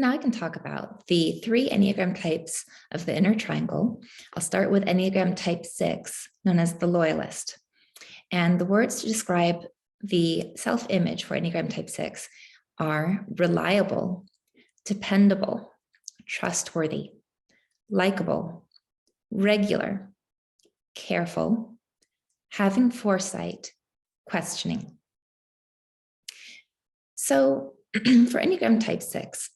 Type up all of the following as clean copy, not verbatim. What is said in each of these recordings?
Now I can talk about the 3 Enneagram types of the inner triangle. I'll start with Enneagram Type 6, known as the loyalist. And the words to describe the self-image for Enneagram Type 6 are reliable, dependable, trustworthy, likable, regular, careful, having foresight, questioning. So for Enneagram Type 6,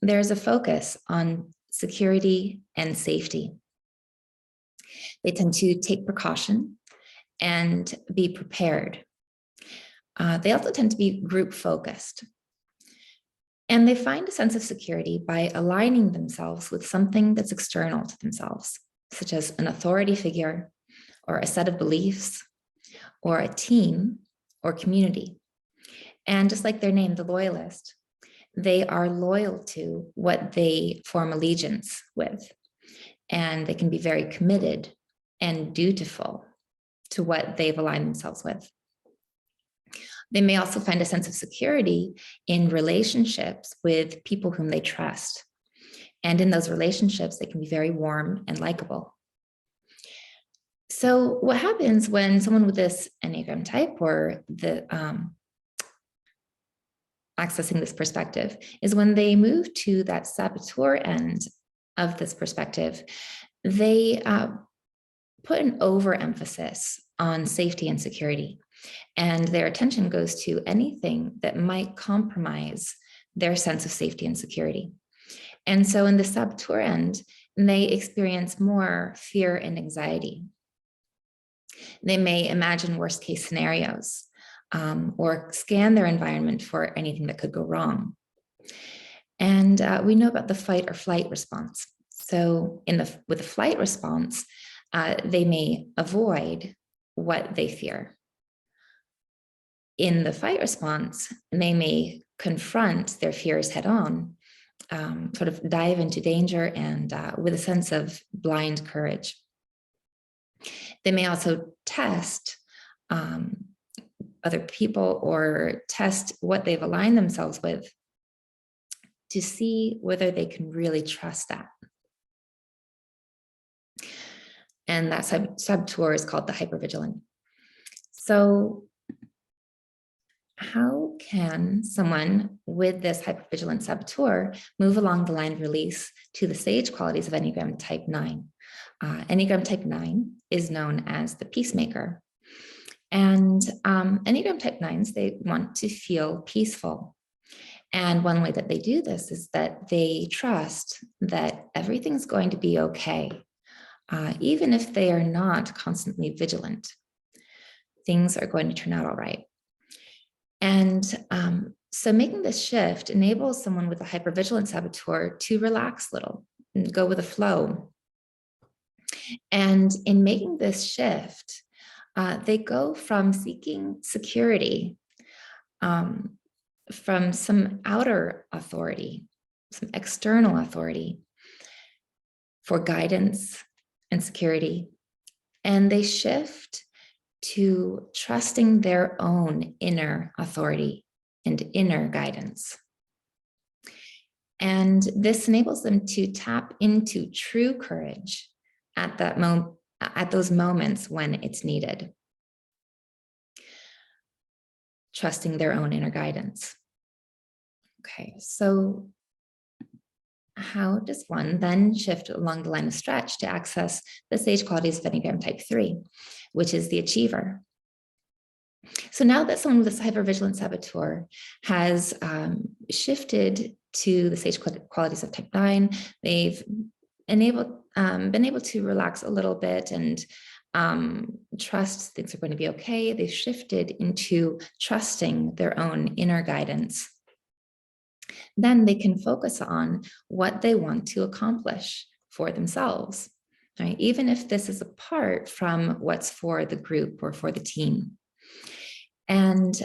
there's a focus on security and safety. They tend to take precaution and be prepared. They also tend to be group focused. And they find a sense of security by aligning themselves with something that's external to themselves, such as an authority figure, or a set of beliefs, or a team or community. And just like their name, the loyalist, they are loyal to what they form allegiance with. And they can be very committed and dutiful to what they've aligned themselves with. They may also find a sense of security in relationships with people whom they trust. And in those relationships, they can be very warm and likable. So what happens when someone with this Enneagram type or the accessing this perspective is when they move to that saboteur end of this perspective, they put an overemphasis on safety and security. And their attention goes to anything that might compromise their sense of safety and security. And so in the saboteur end, they experience more fear and anxiety. They may imagine worst case scenarios or scan their environment for anything that could go wrong. And we know about the fight or flight response. So with the flight response, they may avoid what they fear. In the fight response, they may confront their fears head on, sort of dive into danger and with a sense of blind courage. They may also test other people or test what they've aligned themselves with to see whether they can really trust that. And that saboteur is called the Hyper-Vigilant. So how can someone with this hyper-vigilant saboteur move along the line of release to the sage qualities of Enneagram Type 9? Enneagram Type 9 is known as the peacemaker. And Enneagram Type 9s, they want to feel peaceful. And one way that they do this is that they trust that everything's going to be okay, even if they are not constantly vigilant. Things are going to turn out all right. And so making this shift enables someone with a hypervigilant saboteur to relax a little and go with the flow. And in making this shift, they go from seeking security from some outer authority, some external authority for guidance and security, and they shift to trusting their own inner authority and inner guidance. And this enables them to tap into true courage at those moments when it's needed. Trusting their own inner guidance. Okay, so how does one then shift along the line of stretch to access the sage qualities of Enneagram Type 3, which is the achiever? So now that someone with this hypervigilant saboteur has shifted to the sage qualities of Type 9, they've been able to relax a little bit and trust things are going to be okay. They've shifted into trusting their own inner guidance. Then they can focus on what they want to accomplish for themselves, right? Even if this is apart from what's for the group or for the team. And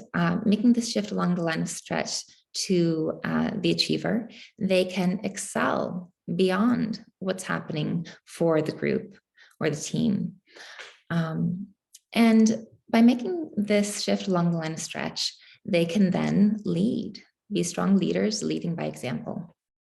making this shift along the line of stretch to the achiever, they can excel beyond what's happening for the group or the team. And by making this shift along the line of stretch, they can then lead Be strong leaders leading by example.